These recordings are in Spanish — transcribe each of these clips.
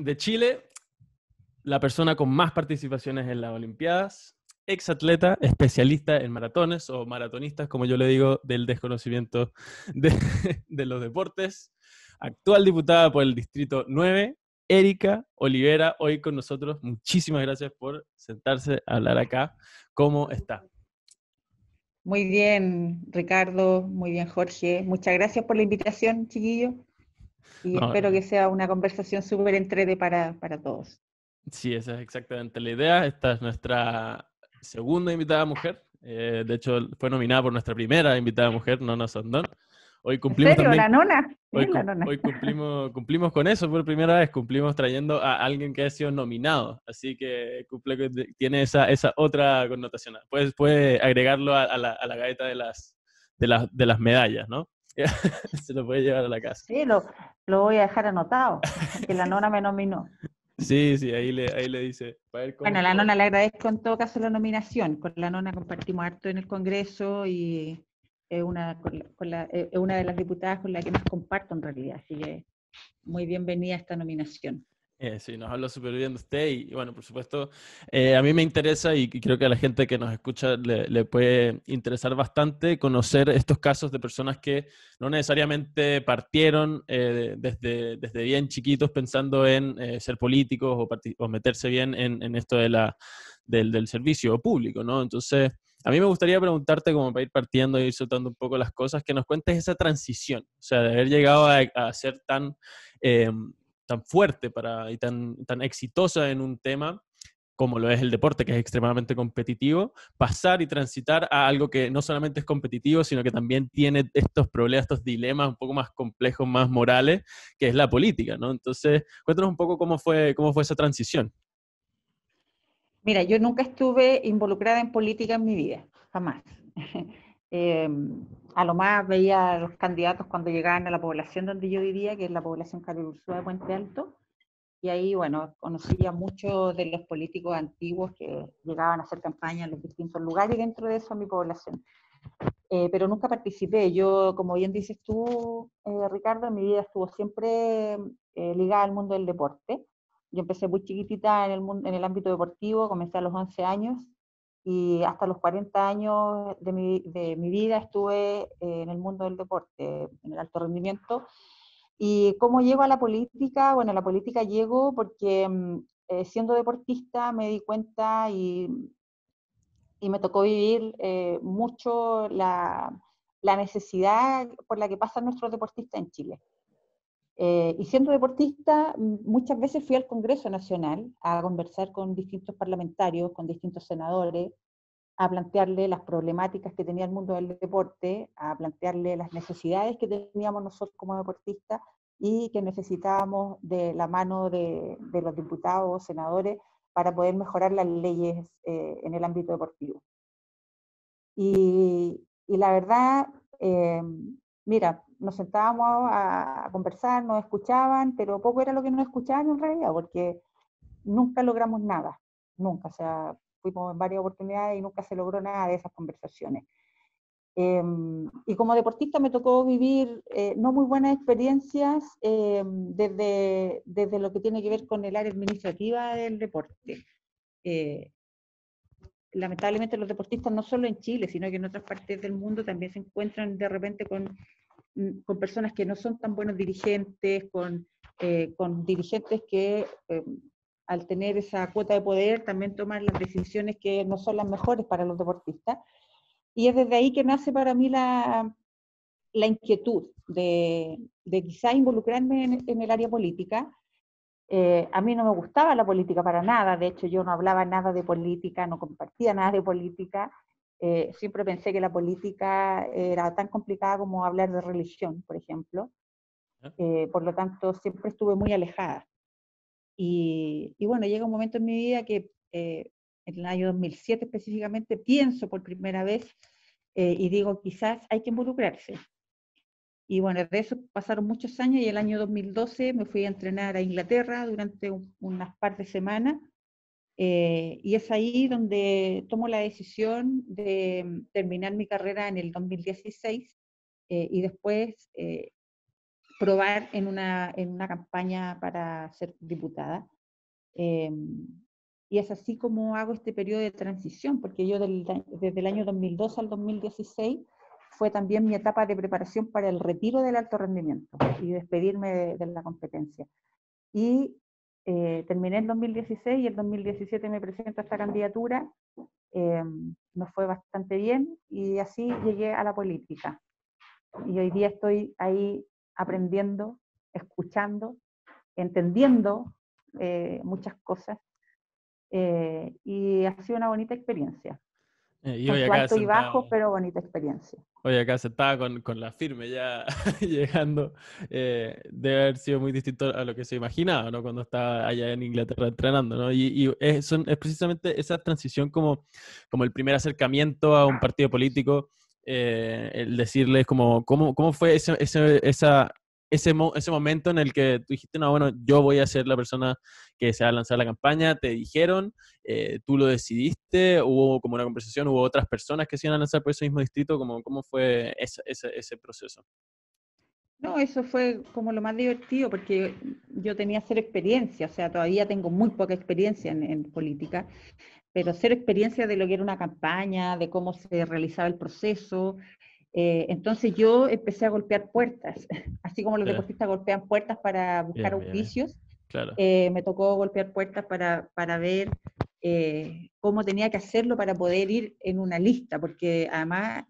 de Chile, la persona con más participaciones en las Olimpiadas, exatleta, especialista en maratones o maratonistas, como yo le digo, del desconocimiento de, de los deportes, actual diputada por el Distrito 9, Erika Olivera, hoy con nosotros. Muchísimas gracias por sentarse a hablar acá. ¿Cómo está? Muy bien, Ricardo, muy bien, Jorge. Muchas gracias por la invitación, chiquillo, y No, espero que sea una conversación súper entrete para todos. sí, esa es exactamente la idea. Esta es nuestra segunda invitada mujer. De hecho, fue nominada por nuestra primera invitada mujer, Nona Sandón. Hoy ¿En cumplimos serio? también, ¿La nona? hoy, Bien, la nona. hoy cumplimos con eso por primera vez. Cumplimos trayendo a alguien que ha sido nominado. Así que tiene esa otra connotación. Puede agregarlo a la gaveta de las medallas, ¿no? Se lo puede llevar a la casa. Sí, lo voy a dejar anotado, que la nona me nominó. Sí, sí, ahí le dice. Para ver cómo Bueno, a la estuvo. nona le agradezco en todo caso la nominación. Con la nona compartimos harto en el Congreso y es es una de las diputadas con la que más comparto en realidad. Así que muy bienvenida a esta nominación. Sí, nos habla súper bien de usted y bueno, por supuesto, a mí me interesa y creo que a la gente que nos escucha le puede interesar bastante conocer estos casos de personas que no necesariamente partieron desde bien chiquitos pensando en ser políticos o meterse bien en esto del servicio público, ¿no? Entonces, a mí me gustaría preguntarte, como para ir partiendo y ir soltando un poco las cosas, que nos cuentes esa transición, o sea, de haber llegado a ser tan fuerte y tan exitosa en un tema como lo es el deporte, que es extremadamente competitivo, pasar y transitar a algo que no solamente es competitivo, sino que también tiene estos problemas, estos dilemas un poco más complejos, más morales, que es la política, ¿no? Entonces, cuéntanos un poco cómo fue esa transición. Mira, yo nunca estuve involucrada en política en mi vida, jamás. Eh, a lo más veía a los candidatos cuando llegaban a la población donde yo vivía, que es la población Carol Ursúa de Puente Alto, y ahí, bueno, conocía muchos de los políticos antiguos que llegaban a hacer campaña en los distintos lugares, y dentro de eso mi población. Pero nunca participé. Yo, como bien dices tú, Ricardo, mi vida estuvo siempre ligada al mundo del deporte. Yo empecé muy chiquitita en el ámbito deportivo, comencé a los 11 años y hasta los 40 años de mi vida estuve en el mundo del deporte, en el alto rendimiento. ¿Y cómo llego a la política? Bueno, a la política llego porque siendo deportista me di cuenta y me tocó vivir mucho la necesidad por la que pasan nuestros deportistas en Chile. Y siendo deportista, muchas veces fui al Congreso Nacional a conversar con distintos parlamentarios, con distintos senadores, a plantearle las problemáticas que tenía el mundo del deporte, a plantearle las necesidades que teníamos nosotros como deportistas y que necesitábamos de la mano de los diputados, senadores, para poder mejorar las leyes en el ámbito deportivo. Y la verdad, eh, mira, nos sentábamos a conversar, nos escuchaban, pero poco era lo que nos escuchaban en realidad, porque nunca logramos nada, nunca, o sea, fuimos en varias oportunidades y nunca se logró nada de esas conversaciones. Y como deportista me tocó vivir no muy buenas experiencias desde lo que tiene que ver con el área administrativa del deporte. Eh, Lamentablemente los deportistas no solo en Chile, sino que en otras partes del mundo también se encuentran de repente con personas que no son tan buenos dirigentes, con dirigentes que al tener esa cuota de poder también toman las decisiones que no son las mejores para los deportistas. Y es desde ahí que nace para mí la inquietud de quizá involucrarme en el área política. A mí no me gustaba la política para nada, de hecho yo no hablaba nada de política, no compartía nada de política, siempre pensé que la política era tan complicada como hablar de religión, por ejemplo, ¿Ya? por lo tanto siempre estuve muy alejada. Y bueno, llega un momento en mi vida que en el año 2007 específicamente pienso por primera vez y digo, quizás hay que involucrarse. Y bueno, de eso pasaron muchos años y el año 2012 me fui a entrenar a Inglaterra durante unas par de semanas y es ahí donde tomo la decisión de terminar mi carrera en el 2016 y después probar en una campaña para ser diputada. Y es así como hago este periodo de transición, porque yo desde el año 2002 al 2016 fue también mi etapa de preparación para el retiro del alto rendimiento y despedirme de la competencia. Y terminé en 2016 y en 2017 me presento a esta candidatura. Nos fue bastante bien y así llegué a la política. Y hoy día estoy ahí aprendiendo, escuchando, entendiendo muchas cosas, y ha sido una bonita experiencia, Y con hoy su acá alto y bajo, sentado. pero bonita experiencia. Hoy acá sentada con la firme ya llegando, debe haber sido muy distinto a lo que se imaginaba, ¿no? Cuando estaba allá en Inglaterra entrenando, ¿no? Y es precisamente esa transición como el primer acercamiento a un partido político, el decirles cómo fue ese momento en el que tú dijiste, no, bueno, yo voy a ser la persona que se va a lanzar la campaña, te dijeron, tú lo decidiste, hubo como una conversación, hubo otras personas que se iban a lanzar por ese mismo distrito, ¿cómo fue ese proceso? No, eso fue como lo más divertido, porque yo tenía cero experiencia, o sea, todavía tengo muy poca experiencia en política, pero cero experiencia de lo que era una campaña, de cómo se realizaba el proceso. Entonces yo empecé a golpear puertas, así como los Sí, deportistas golpean puertas para buscar bien, bien, bien. auspicios. Claro. Me tocó golpear puertas para ver cómo tenía que hacerlo para poder ir en una lista, porque además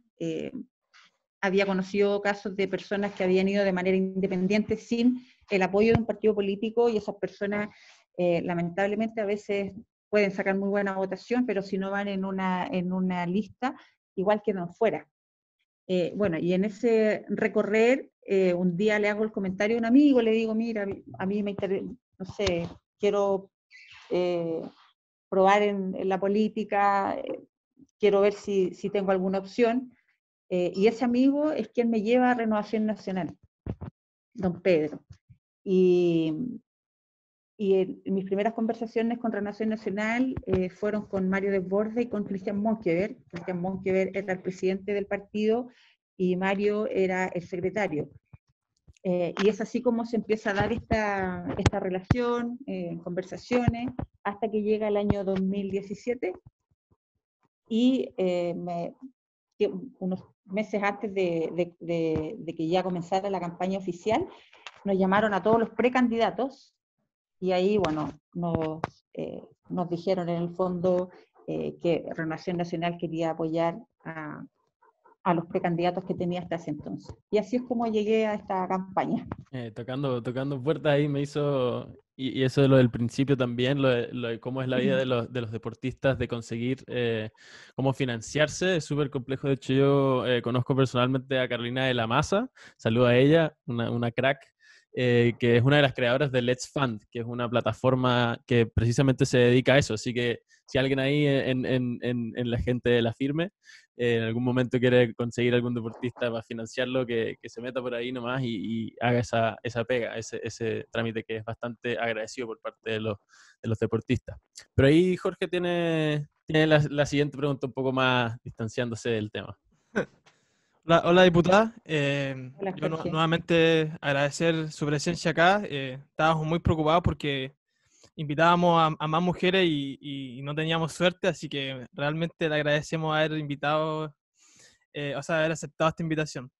había conocido casos de personas que habían ido de manera independiente sin el apoyo de un partido político, y esas personas lamentablemente a veces pueden sacar muy buena votación, pero si no van en una lista, igual quedan fuera. Bueno, y en ese recorrer, un día le hago el comentario a un amigo, le digo, mira, a mí me interesa, no sé, quiero eh, probar en la política, quiero ver si tengo alguna opción. Y ese amigo es quien me lleva a Renovación Nacional, don Pedro. Y, mis primeras conversaciones con Renovación Nacional fueron con Mario Desbordes y con Cristian Monkever. Cristian Monkever era el presidente del partido y Mario era el secretario. Y es así como se empieza a dar esta relación, conversaciones, hasta que llega el año 2017 y unos meses antes de que ya comenzara la campaña oficial, nos llamaron a todos los precandidatos y ahí, bueno, nos dijeron en el fondo que Renovación Nacional quería apoyar a los precandidatos que tenía hasta ese entonces. Y así es como llegué a esta campaña. Tocando puertas ahí me hizo, y eso de lo del principio también, lo de cómo es la vida de los deportistas, de conseguir cómo financiarse, es súper complejo. De hecho, yo conozco personalmente a Carolina de la Maza, saludo a ella, una crack, que es una de las creadoras de Let's Fund, que es una plataforma que precisamente se dedica a eso. Así que si alguien ahí en la gente de la firme en algún momento quiere conseguir algún deportista para financiarlo, que se meta por ahí nomás y haga esa pega, ese trámite que es bastante agradecido por parte de los deportistas. Pero ahí Jorge tiene la siguiente pregunta un poco más distanciándose del tema. Hola, hola diputada. Hola, Yo Jorge. nuevamente agradecer su presencia acá. Estábamos muy preocupados porque invitábamos a más mujeres y no teníamos suerte, así que realmente le agradecemos haber invitado, o sea, haber aceptado esta invitación.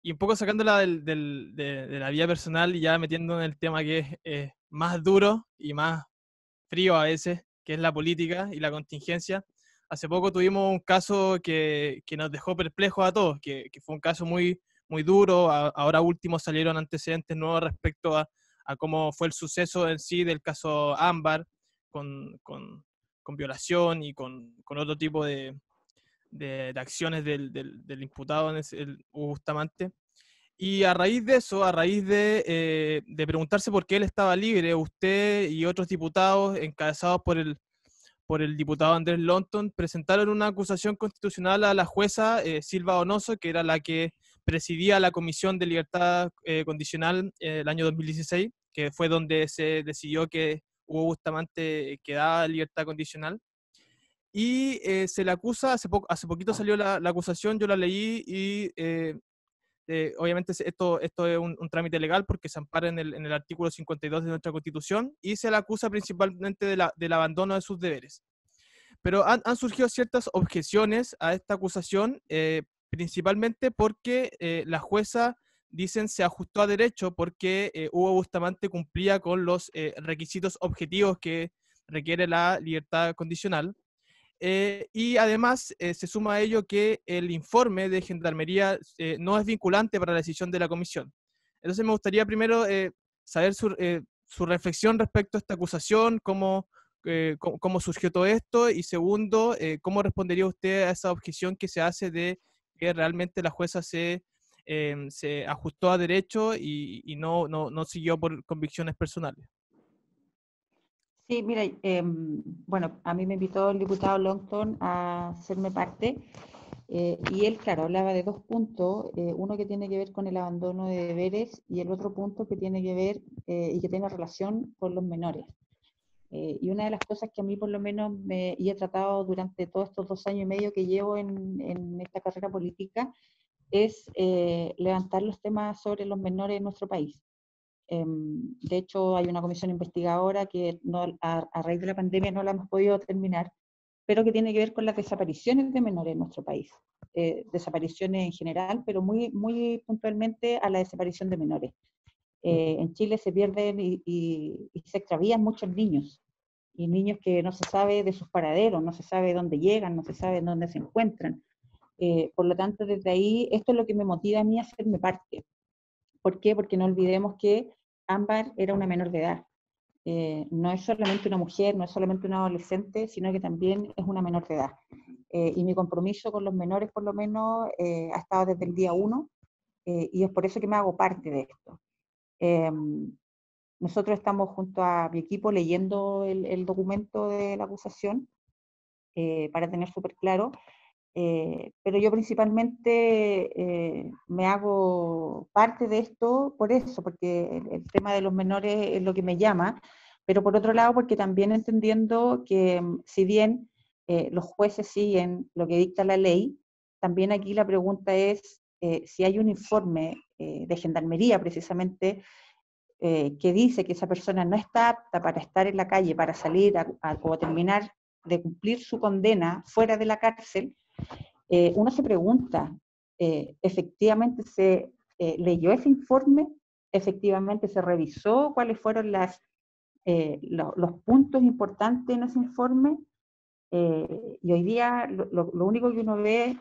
Y un poco sacándola de la vida personal y ya metiendo en el tema que es más duro y más frío a veces, que es la política y la contingencia. Hace poco tuvimos un caso que nos dejó perplejos a todos, que fue un caso muy, muy duro. Ahora último salieron antecedentes nuevos respecto a cómo fue el suceso en sí del caso Ámbar, con, con, con violación y con otro tipo de acciones del imputado en el Hugo Bustamante. Y a raíz de eso, a raíz de preguntarse por qué él estaba libre, usted y otros diputados encabezados por el diputado Andrés Longton presentaron una acusación constitucional a la jueza Silva Donoso, que era la que presidía la Comisión de Libertad Condicional el año 2016, que fue donde se decidió que Hugo Bustamante quedaba en libertad condicional. Y se le acusa, hace poquito salió la acusación, yo la leí y obviamente esto es un trámite legal porque se ampara en el artículo 52 de nuestra Constitución y se le acusa principalmente del abandono de sus deberes. Pero han surgido ciertas objeciones a esta acusación, principalmente porque la jueza, dicen, se ajustó a derecho porque Hugo Bustamante cumplía con los requisitos objetivos que requiere la libertad condicional. Y además se suma a ello que el informe de Gendarmería no es vinculante para la decisión de la comisión. Entonces me gustaría primero saber su reflexión respecto a esta acusación, cómo surgió todo esto, y segundo, cómo respondería usted a esa objeción que se hace de que realmente la jueza se ajustó a derecho y no siguió por convicciones personales. Sí, mira, bueno, a mí me invitó el diputado Longton a hacerme parte y él, claro, hablaba de dos puntos, uno que tiene que ver con el abandono de deberes y el otro punto que tiene que ver y que tiene relación con los menores. Y una de las cosas que a mí por lo menos y he tratado durante todos estos 2 años y medio que llevo en esta carrera política es levantar los temas sobre los menores en nuestro país. De hecho, hay una comisión investigadora que a raíz de la pandemia no la hemos podido terminar, pero que tiene que ver con las desapariciones de menores en nuestro país. Desapariciones en general, pero muy, muy puntualmente a la desaparición de menores. En Chile se pierden y se extravían muchos niños, y niños que no se sabe de sus paraderos, no se sabe dónde llegan, no se sabe dónde se encuentran. Por lo tanto, desde ahí, esto es lo que me motiva a mí a hacerme parte. ¿Por qué? Porque no olvidemos que Ámbar era una menor de edad. No es solamente una mujer, no es solamente una adolescente, sino que también es una menor de edad. Y mi compromiso con los menores, por lo menos, ha estado desde el día 1, y es por eso que me hago parte de esto. Nosotros estamos junto a mi equipo leyendo el documento de la acusación para tener súper claro. Pero yo principalmente me hago parte de esto por eso, porque el tema de los menores es lo que me llama, pero por otro lado porque también entendiendo que si bien los jueces siguen lo que dicta la ley, también aquí la pregunta es si hay un informe de Gendarmería precisamente que dice que esa persona no está apta para estar en la calle, para salir o terminar de cumplir su condena fuera de la cárcel. Uno se pregunta, ¿efectivamente se leyó ese informe? ¿Efectivamente se revisó cuáles fueron los puntos importantes en ese informe? Y hoy día lo único que uno ve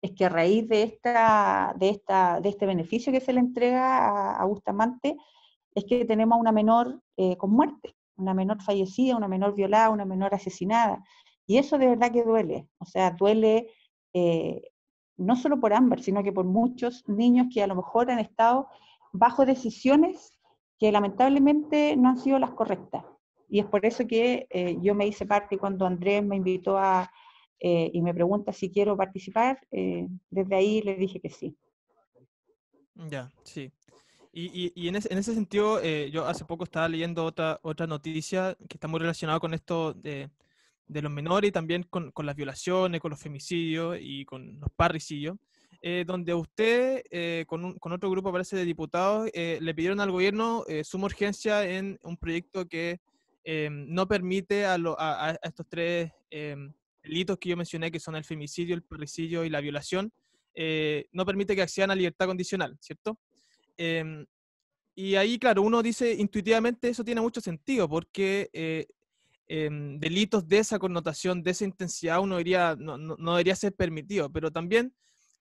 es que a raíz de este beneficio que se le entrega a Bustamante, es que tenemos una menor con muerte, una menor fallecida, una menor violada, una menor asesinada. Y eso de verdad que duele. O sea, duele eh, no solo por Ámbar, sino que por muchos niños que a lo mejor han estado bajo decisiones que lamentablemente no han sido las correctas. Y es por eso que yo me hice parte cuando Andrés me invitó y me pregunta si quiero participar, desde ahí le dije que sí. Ya, sí. Y en ese sentido, yo hace poco estaba leyendo otra noticia que está muy relacionada con esto de los menores y también con las violaciones, con los femicidios y con los parricidios, donde usted, con otro grupo, parece, de diputados, le pidieron al gobierno suma urgencia en un proyecto que no permite a estos tres delitos que yo mencioné, que son el femicidio, el parricidio y la violación, no permite que accedan a libertad condicional, ¿cierto? Y ahí, claro, uno dice intuitivamente eso tiene mucho sentido, porque delitos de esa connotación, de esa intensidad, no debería ser permitido, pero también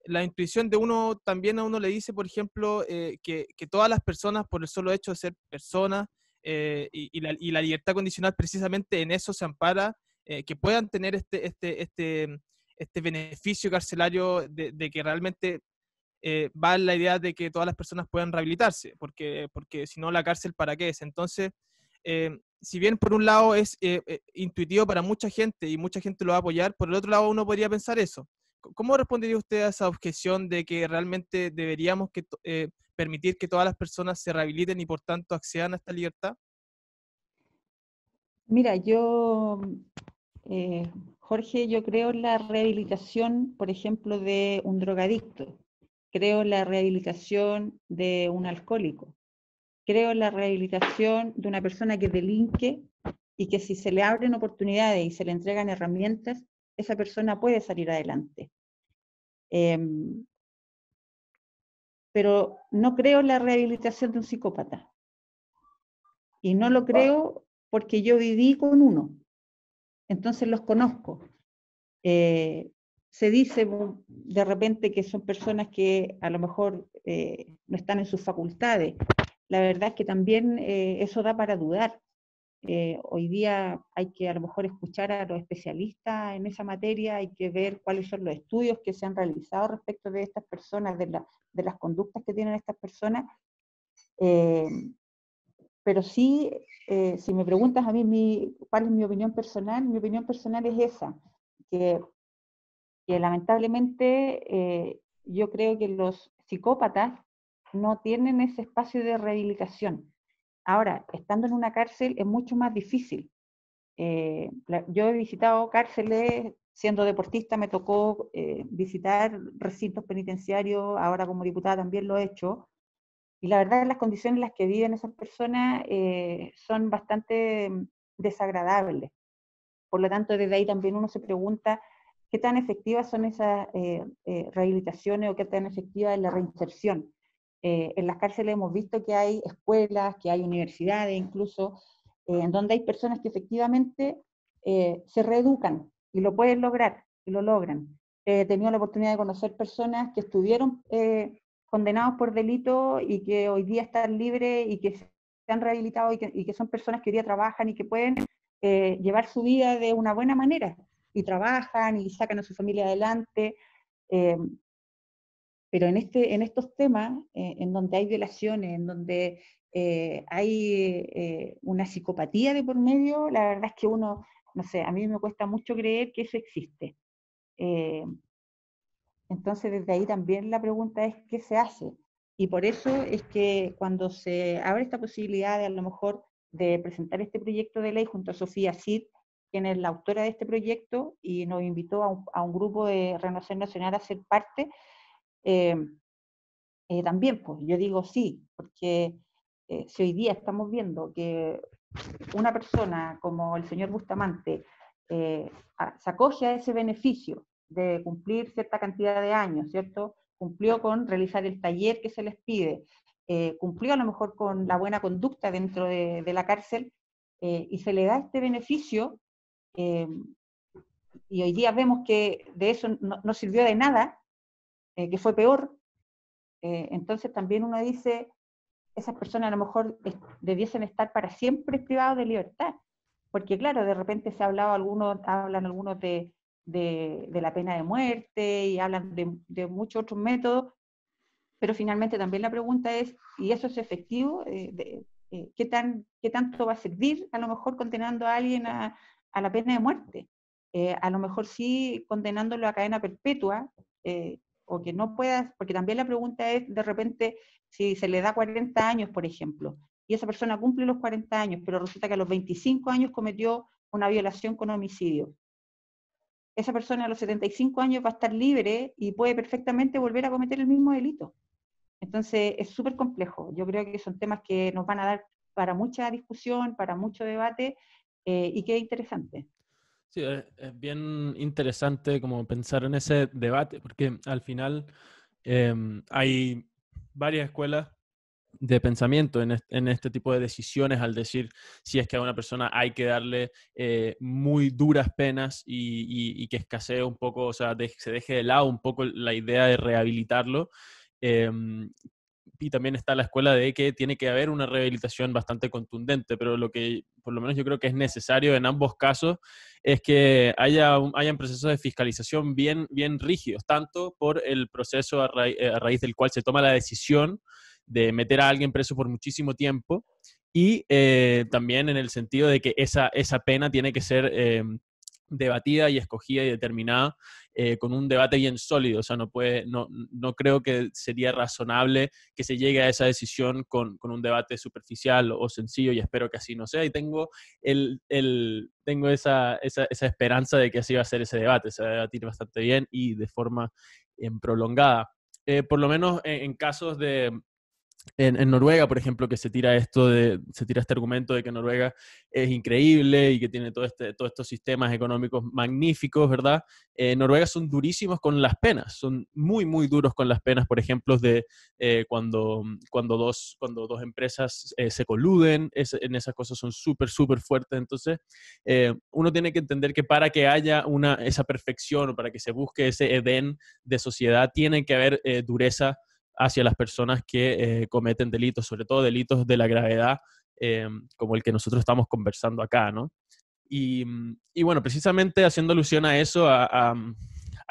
la intuición de uno, también a uno le dice, por ejemplo, que todas las personas, por el solo hecho de ser personas, y la libertad condicional precisamente en eso se ampara, que puedan tener este beneficio carcelario de que realmente va en la idea de que todas las personas puedan rehabilitarse, porque si no, la cárcel, ¿para qué es? Entonces, si bien por un lado es intuitivo para mucha gente y mucha gente lo va a apoyar, por el otro lado uno podría pensar eso. ¿Cómo respondería usted a esa objeción de que realmente deberíamos permitir que todas las personas se rehabiliten y por tanto accedan a esta libertad? Mira, Jorge, yo creo en la rehabilitación, por ejemplo, de un drogadicto. creo en la rehabilitación de un alcohólico, creo en la rehabilitación de una persona que delinque y que si se le abren oportunidades y se le entregan herramientas, esa persona puede salir adelante. Pero no creo en la rehabilitación de un psicópata. Y no lo creo porque yo viví con uno. Entonces los conozco. Se dice de repente que son personas que a lo mejor no están en sus facultades. La verdad es que también eso da para dudar. Hoy día hay que a lo mejor escuchar a los especialistas en esa materia, hay que ver cuáles son los estudios que se han realizado respecto de estas personas, de las conductas que tienen estas personas. Pero sí, si me preguntas a mí cuál es mi opinión personal es esa, que lamentablemente yo creo que los psicópatas no tienen ese espacio de rehabilitación. Ahora, estando en una cárcel es mucho más difícil. Yo he visitado cárceles, siendo deportista me tocó visitar recintos penitenciarios, ahora como diputada también lo he hecho, y la verdad las condiciones en las que viven esas personas son bastante desagradables. Por lo tanto, desde ahí también uno se pregunta qué tan efectivas son esas rehabilitaciones o qué tan efectiva es la reinserción. En las cárceles hemos visto que hay escuelas, que hay universidades incluso, en donde hay personas que efectivamente se reeducan y lo pueden lograr, y lo logran. He tenido la oportunidad de conocer personas que estuvieron condenados por delito y que hoy día están libres y que se han rehabilitado y que son personas que hoy día trabajan y que pueden llevar su vida de una buena manera y trabajan y sacan a su familia adelante. Pero en estos temas, en donde hay violaciones, en donde hay una psicopatía de por medio, la verdad es que uno, no sé, a mí me cuesta mucho creer que eso existe. Entonces, desde ahí también la pregunta es, ¿qué se hace? Y por eso es que cuando se abre esta posibilidad de a lo mejor de presentar este proyecto de ley junto a Sofía Cid, quien es la autora de este proyecto y nos invitó a un grupo de Renovación Nacional a ser parte, eh, también, pues yo digo sí, porque si hoy día estamos viendo que una persona como el señor Bustamante se acoge a ese beneficio de cumplir cierta cantidad de años, ¿cierto? Cumplió con realizar el taller que se les pide, cumplió a lo mejor con la buena conducta dentro de la cárcel y se le da este beneficio eh, y hoy día vemos que de eso no sirvió de nada, que fue peor. Entonces también uno dice, esas personas a lo mejor debiesen estar para siempre privados de libertad, porque claro, de repente se ha hablado hablan algunos de la pena de muerte y hablan de muchos otros métodos, pero finalmente también la pregunta es, ¿y eso es efectivo? ¿Qué tanto va a servir a lo mejor condenando a alguien a la pena de muerte? A lo mejor sí condenándolo a cadena perpetua, o que no puedas, porque también la pregunta es, de repente, si se le da 40 años, por ejemplo, y esa persona cumple los 40 años, pero resulta que a los 25 años cometió una violación con homicidio. Esa persona a los 75 años va a estar libre y puede perfectamente volver a cometer el mismo delito. Entonces, es súper complejo. Yo creo que son temas que nos van a dar para mucha discusión, para mucho debate, y que es interesante. Sí, es bien interesante como pensar en ese debate, porque al final hay varias escuelas de pensamiento en este tipo de decisiones al decir si es que a una persona hay que darle muy duras penas y que escasee un poco, o sea, se deje de lado un poco la idea de rehabilitarlo. Y también está la escuela de que tiene que haber una rehabilitación bastante contundente, pero lo que por lo menos yo creo que es necesario en ambos casos es que hayan procesos de fiscalización bien rígidos, tanto por el proceso a raíz del cual se toma la decisión de meter a alguien preso por muchísimo tiempo y también en el sentido de que esa pena tiene que ser debatida y escogida y determinada con un debate bien sólido. O sea, no creo que sería razonable que se llegue a esa decisión con un debate superficial o sencillo, y espero que así no sea. Y tengo, tengo esa esperanza de que así va a ser ese debate. Se va a debatir bastante bien y de forma prolongada. por lo menos en casos de, en Noruega, por ejemplo, que se tira este argumento de que Noruega es increíble y que tiene todos estos sistemas económicos magníficos, ¿verdad? Noruega son durísimos con las penas, son muy, muy duros con las penas, por ejemplo, de cuando dos empresas se coluden, en esas cosas son súper, súper fuertes. Entonces, uno tiene que entender que para que haya esa perfección o para que se busque ese Edén de sociedad, tiene que haber dureza hacia las personas que cometen delitos, sobre todo delitos de la gravedad, como el que nosotros estamos conversando acá, ¿no? Y bueno, precisamente haciendo alusión a eso, a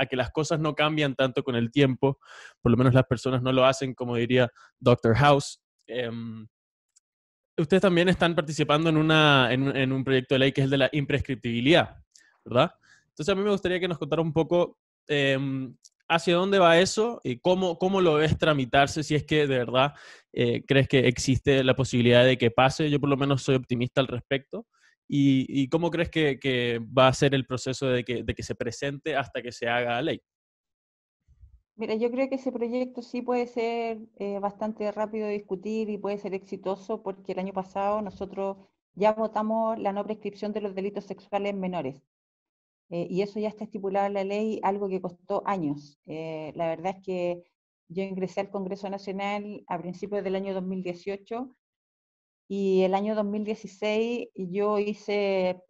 que las cosas no cambian tanto con el tiempo, por lo menos las personas no lo hacen, como diría Doctor House. Ustedes también están participando en un proyecto de ley que es el de la imprescriptibilidad, ¿verdad? Entonces a mí me gustaría que nos contara un poco hacia dónde va eso y cómo lo ves tramitarse, si es que de verdad crees que existe la posibilidad de que pase. Yo por lo menos soy optimista al respecto. ¿Y cómo crees que va a ser el proceso de que se presente hasta que se haga ley? Mira, yo creo que ese proyecto sí puede ser bastante rápido de discutir y puede ser exitoso porque el año pasado nosotros ya votamos la no prescripción de los delitos sexuales en menores. Y eso ya está estipulado en la ley, algo que costó años. La verdad es que yo ingresé al Congreso Nacional a principios del año 2018 y el año 2016 yo hice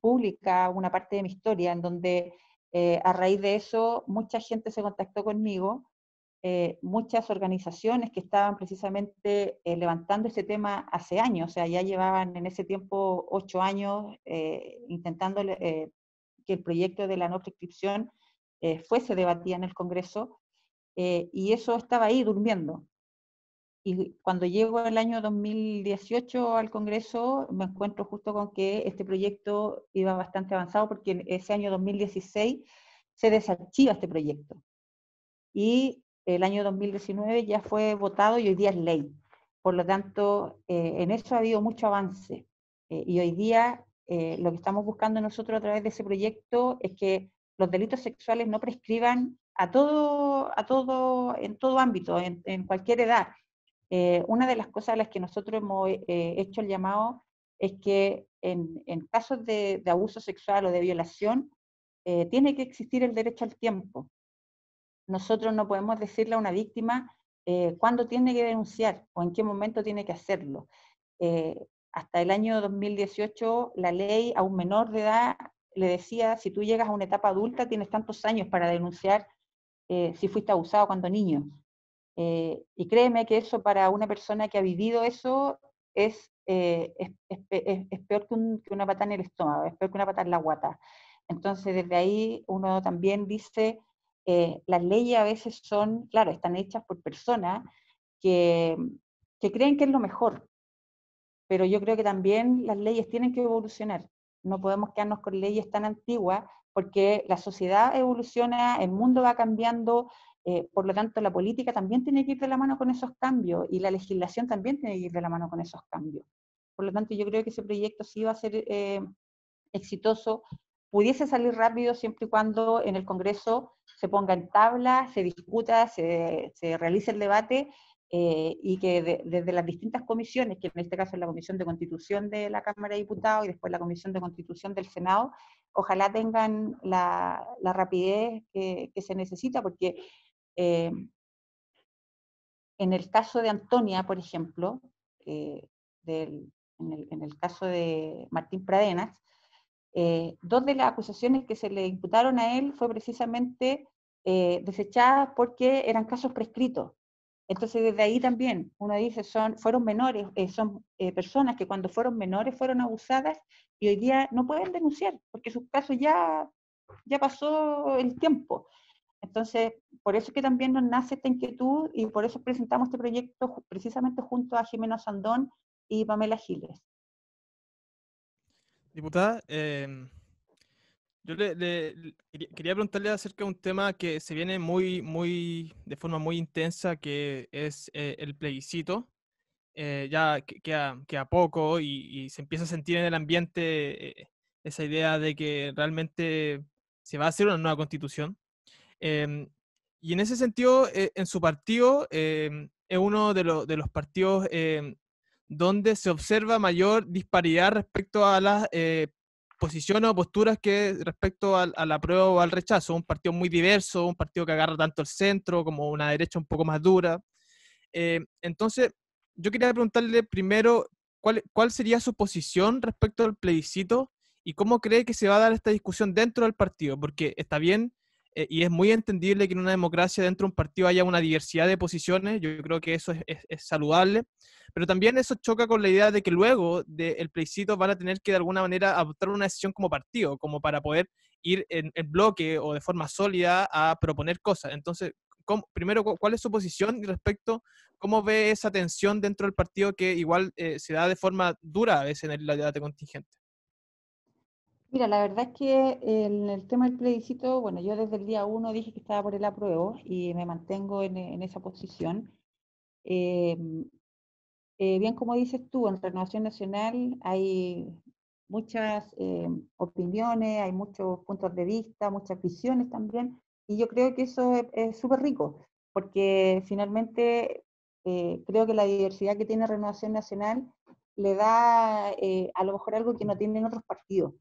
pública una parte de mi historia en donde a raíz de eso mucha gente se contactó conmigo, muchas organizaciones que estaban precisamente levantando este tema hace años, o sea, ya llevaban en ese tiempo 8 años intentando que el proyecto de la no prescripción fuese debatida en el Congreso, y eso estaba ahí durmiendo. Y cuando llego el año 2018 al Congreso, me encuentro justo con que este proyecto iba bastante avanzado porque en ese año 2016 se desarchiva este proyecto. Y el año 2019 ya fue votado y hoy día es ley. Por lo tanto, en eso ha habido mucho avance. Y hoy día lo que estamos buscando nosotros a través de ese proyecto es que los delitos sexuales no prescriban en todo ámbito, en cualquier edad. Una de las cosas a las que nosotros hemos hecho el llamado es que en casos de abuso sexual o de violación, tiene que existir el derecho al tiempo. Nosotros no podemos decirle a una víctima cuándo tiene que denunciar o en qué momento tiene que hacerlo. Hasta el año 2018, la ley a un menor de edad le decía, si tú llegas a una etapa adulta, tienes tantos años para denunciar si fuiste abusado cuando niño. Y créeme que eso para una persona que ha vivido eso es peor que una patada en el estómago, es peor que una patada en la guata. Entonces, desde ahí uno también dice, las leyes a veces son, claro, están hechas por personas que, que creen que es lo mejor, pero yo creo que también las leyes tienen que evolucionar. No podemos quedarnos con leyes tan antiguas porque la sociedad evoluciona, el mundo va cambiando, por lo tanto la política también tiene que ir de la mano con esos cambios y la legislación también tiene que ir de la mano con esos cambios. Por lo tanto, yo creo que ese proyecto sí va a ser exitoso, pudiese salir rápido siempre y cuando en el Congreso se ponga en tabla, se discuta, se realice el debate y que desde las distintas comisiones, que en este caso es la Comisión de Constitución de la Cámara de Diputados y después la Comisión de Constitución del Senado, ojalá tengan la rapidez que se necesita, porque eh, en el caso de Antonia, por ejemplo, en el caso de Martín Pradenas, dos de las acusaciones que se le imputaron a él fue precisamente desechadas porque eran casos prescritos. Entonces desde ahí también uno dice, fueron menores, son personas que cuando fueron menores fueron abusadas y hoy día no pueden denunciar porque sus casos ya pasó el tiempo. Entonces, por eso es que también nos nace esta inquietud y por eso presentamos este proyecto precisamente junto a Jimena Sandón y Pamela Giles. Diputada, yo quería preguntarle acerca de un tema que se viene de forma muy intensa, que es el plebiscito. Ya queda poco y se empieza a sentir en el ambiente esa idea de que realmente se va a hacer una nueva constitución. Em, Y en ese sentido, en su partido, es uno de los partidos donde se observa mayor disparidad respecto a las posiciones o posturas que respecto al apruebo o al rechazo. Un partido muy diverso, un partido que agarra tanto el centro como una derecha un poco más dura. Entonces, yo quería preguntarle primero cuál sería su posición respecto al plebiscito y cómo cree que se va a dar esta discusión dentro del partido, porque está bien y es muy entendible que en una democracia dentro de un partido haya una diversidad de posiciones, yo creo que eso es saludable, pero también eso choca con la idea de que luego del plebiscito van a tener que de alguna manera adoptar una decisión como partido, como para poder ir en bloque o de forma sólida a proponer cosas. Entonces, primero, ¿cuál es su posición respecto cómo ve esa tensión dentro del partido que igual se da de forma dura a veces en el debate contingente? Mira, la verdad es que en el tema del plebiscito, bueno, yo desde el día 1 dije que estaba por el apruebo y me mantengo en esa posición. Eh, bien como dices tú, en Renovación Nacional hay muchas opiniones, hay muchos puntos de vista, muchas visiones también, y yo creo que eso es súper rico, porque finalmente creo que la diversidad que tiene Renovación Nacional le da a lo mejor algo que no tienen otros partidos,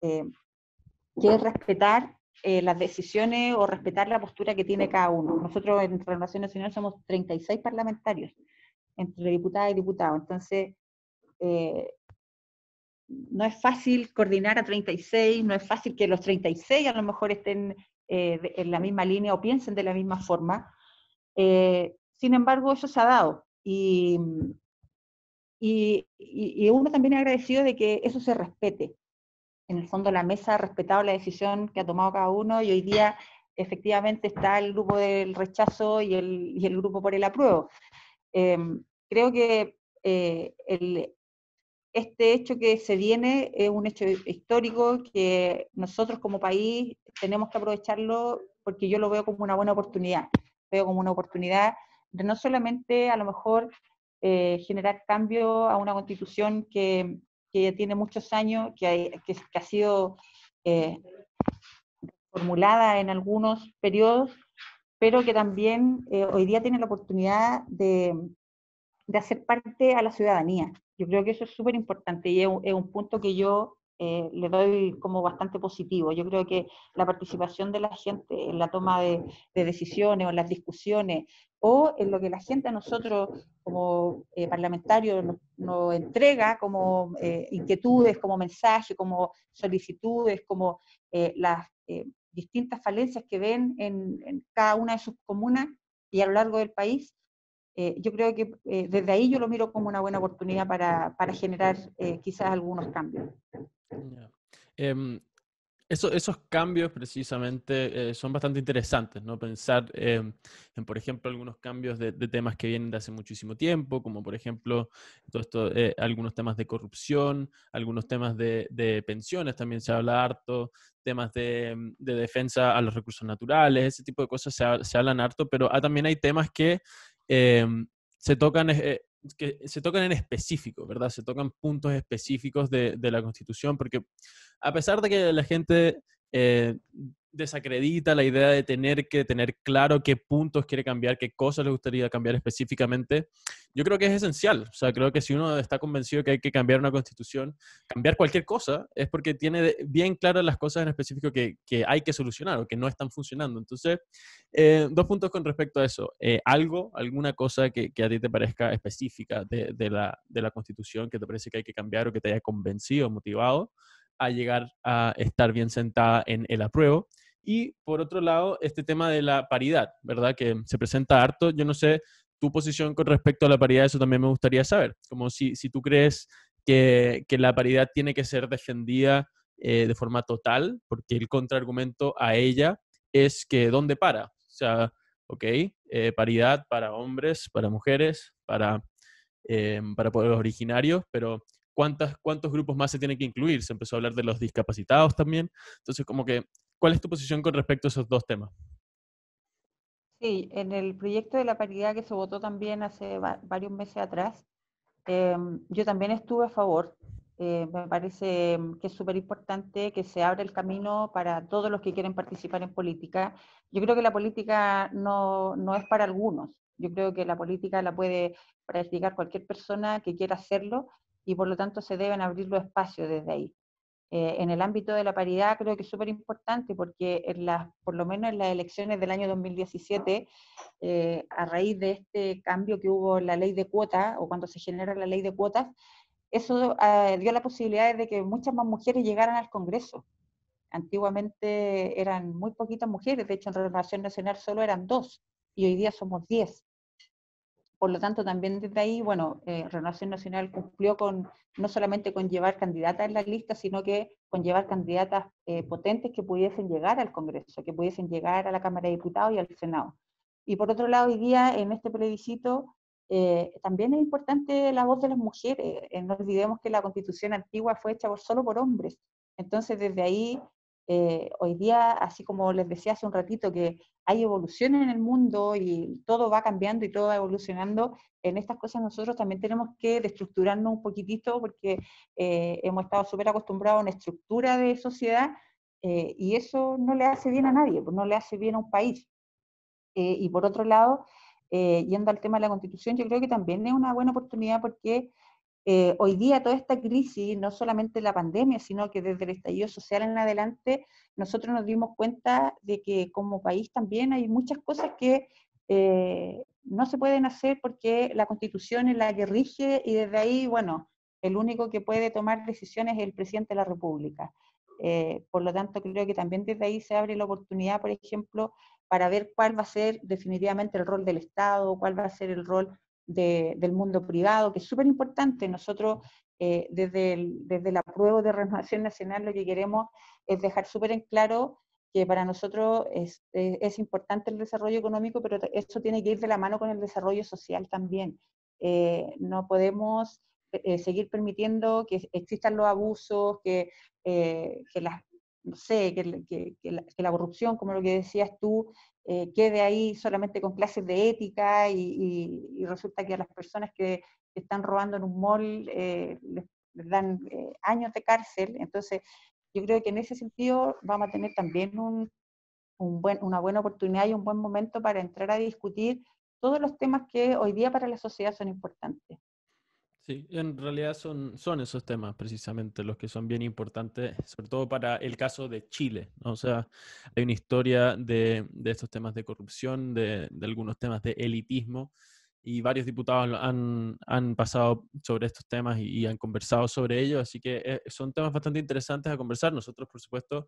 eh, que es respetar las decisiones o respetar la postura que tiene cada uno. Nosotros en Renovación Nacional somos 36 parlamentarios, entre diputadas y diputados, entonces no es fácil coordinar a 36, no es fácil que los 36 a lo mejor estén en la misma línea o piensen de la misma forma. Sin embargo, eso se ha dado. Y uno también es agradecido de que eso se respete. En el fondo la mesa ha respetado la decisión que ha tomado cada uno y hoy día efectivamente está el grupo del rechazo y el grupo por el apruebo. Creo que este hecho que se viene es un hecho histórico que nosotros como país tenemos que aprovecharlo porque yo lo veo como una buena oportunidad. Veo como una oportunidad de no solamente a lo mejor generar cambio a una constitución que tiene muchos años, que ha sido formulada en algunos periodos, pero que también hoy día tiene la oportunidad de hacer parte a la ciudadanía. Yo creo que eso es súper importante y es un punto que yo le doy como bastante positivo. Yo creo que la participación de la gente en la toma de decisiones o en las discusiones o en lo que la gente a nosotros como parlamentarios nos entrega como inquietudes, como mensajes, como solicitudes, como las distintas falencias que ven en cada una de sus comunas y a lo largo del país, yo creo que desde ahí yo lo miro como una buena oportunidad para generar quizás algunos cambios. Ya. Em, esos cambios precisamente son bastante interesantes, ¿no? Pensar en, por ejemplo, algunos cambios de temas que vienen de hace muchísimo tiempo, como por ejemplo, todo esto, algunos temas de corrupción, algunos temas de pensiones, también se habla harto, temas de defensa a los recursos naturales, ese tipo de cosas se hablan harto, pero también hay temas se tocan... que se tocan en específico, ¿verdad? Se tocan puntos específicos de la Constitución, porque a pesar de que la gente eh, desacredita la idea de tener que tener claro qué puntos quiere cambiar, qué cosas le gustaría cambiar específicamente, yo creo que es esencial. O sea, creo que si uno está convencido que hay que cambiar una constitución, cambiar cualquier cosa, es porque tiene bien claras las cosas en específico que hay que solucionar o que no están funcionando. Entonces, dos puntos con respecto a eso. Alguna cosa que a ti te parezca específica de la constitución, que te parece que hay que cambiar o que te haya convencido, motivado a llegar a estar bien sentada en el apruebo. Y por otro lado, este tema de la paridad, ¿verdad? Que se presenta harto. Yo no sé tu posición con respecto a la paridad, eso también me gustaría saber. Como si tú crees que la paridad tiene que ser defendida de forma total, porque el contraargumento a ella es que ¿dónde para? O sea, ok, paridad para hombres, para mujeres, para pueblos originarios, pero ¿cuántos grupos más se tienen que incluir? Se empezó a hablar de los discapacitados también. Entonces, como que, ¿cuál es tu posición con respecto a esos dos temas? Sí, en el proyecto de la paridad que se votó también hace varios meses atrás, yo también estuve a favor. Me parece que es súper importante que se abra el camino para todos los que quieren participar en política. Yo creo que la política no es para algunos. Yo creo que la política la puede practicar cualquier persona que quiera hacerlo y por lo tanto se deben abrir los espacios desde ahí. En el ámbito de la paridad creo que es súper importante porque por lo menos en las elecciones del año 2017, a raíz de este cambio que hubo en la ley de cuotas o cuando se genera la ley de cuotas, eso dio la posibilidad de que muchas más mujeres llegaran al Congreso. Antiguamente eran muy poquitas mujeres, de hecho en Renovación Nacional solo eran 2 y hoy día somos 10. Por lo tanto, también desde ahí, bueno, Renovación Nacional cumplió no solamente con llevar candidatas en la lista, sino que con llevar candidatas potentes que pudiesen llegar al Congreso, que pudiesen llegar a la Cámara de Diputados y al Senado. Y por otro lado, hoy día en este plebiscito también es importante la voz de las mujeres. No olvidemos que la Constitución antigua fue hecha solo por hombres. Entonces, desde ahí, hoy día, así como les decía hace un ratito, que hay evolución en el mundo y todo va cambiando y todo va evolucionando, en estas cosas nosotros también tenemos que destructurarnos un poquitito porque hemos estado súper acostumbrados a una estructura de sociedad y eso no le hace bien a nadie, pues no le hace bien a un país. Y por otro lado, yendo al tema de la Constitución, yo creo que también es una buena oportunidad porque hoy día toda esta crisis, no solamente la pandemia, sino que desde el estallido social en adelante, nosotros nos dimos cuenta de que como país también hay muchas cosas que no se pueden hacer porque la Constitución es la que rige y desde ahí, bueno, el único que puede tomar decisiones es el presidente de la República. Por lo tanto, creo que también desde ahí se abre la oportunidad, por ejemplo, para ver cuál va a ser definitivamente el rol del Estado, cuál va a ser el rol del mundo privado, que es súper importante. Nosotros, desde el apruebo de Renovación Nacional, lo que queremos es dejar súper en claro que para nosotros es importante el desarrollo económico, pero eso tiene que ir de la mano con el desarrollo social también. No podemos seguir permitiendo que existan los abusos, no sé, que la corrupción, como lo que decías tú, quede ahí solamente con clases de ética y resulta que a las personas que están robando en un mall les dan años de cárcel. Entonces, yo creo que en ese sentido vamos a tener también una buena oportunidad y un buen momento para entrar a discutir todos los temas que hoy día para la sociedad son importantes. Sí, en realidad son esos temas precisamente los que son bien importantes, sobre todo para el caso de Chile, ¿no? O sea, hay una historia de estos temas de corrupción, de algunos temas de elitismo, y varios diputados han pasado sobre estos temas y han conversado sobre ellos, así que son temas bastante interesantes a conversar. Nosotros, por supuesto,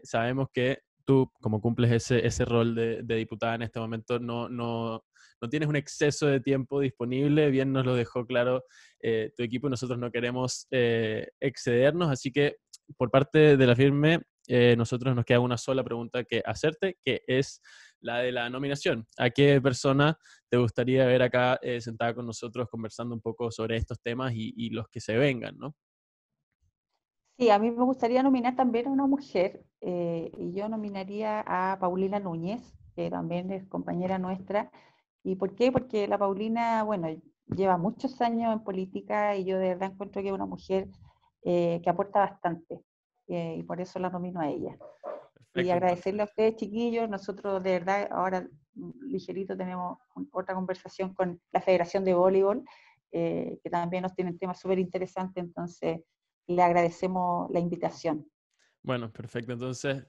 sabemos que tú, como cumples ese rol de diputada en este momento, no tienes un exceso de tiempo disponible, bien nos lo dejó claro tu equipo y nosotros no queremos excedernos, así que por parte de la firme, nosotros nos queda una sola pregunta que hacerte, que es la de la nominación. ¿A qué persona te gustaría ver acá sentada con nosotros conversando un poco sobre estos temas y los que se vengan, ¿no? Sí, a mí me gustaría nominar también a una mujer, y yo nominaría a Paulina Núñez, que también es compañera nuestra. ¿Y por qué? Porque la Paulina, bueno, lleva muchos años en política y yo de verdad encuentro que es una mujer que aporta bastante, y por eso la nomino a ella. Y Perfecto, agradecerle a entonces. ustedes, chiquillos. Nosotros de verdad ahora ligerito tenemos otra conversación con la Federación de Voleibol, que también nos tienen temas súper interesantes, entonces le agradecemos la invitación. Bueno, perfecto. Entonces,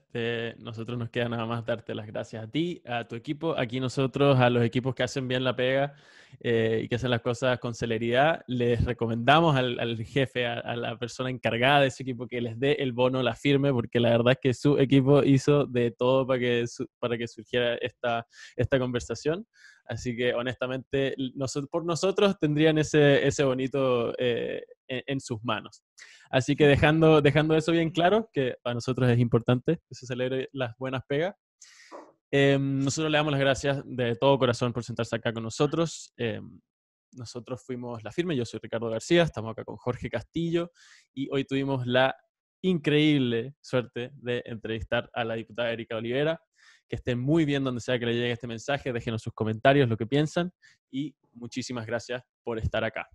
nosotros nos queda nada más darte las gracias a ti, a tu equipo. Aquí nosotros, a los equipos que hacen bien la pega y que hacen las cosas con celeridad, les recomendamos al jefe, a la persona encargada de ese equipo, que les dé el bono, la firme, porque la verdad es que su equipo hizo de todo para que surgiera esta conversación. Así que, honestamente, por nosotros tendrían ese bonito en sus manos. Así que dejando eso bien claro, que para nosotros es importante que se celebre las buenas pegas, nosotros le damos las gracias de todo corazón por sentarse acá con nosotros. Nosotros fuimos La Firme, yo soy Ricardo García, estamos acá con Jorge Castillo y hoy tuvimos la increíble suerte de entrevistar a la diputada Erika Olivera. Que estén muy bien donde sea que le llegue este mensaje, déjenos sus comentarios, lo que piensan y muchísimas gracias por estar acá.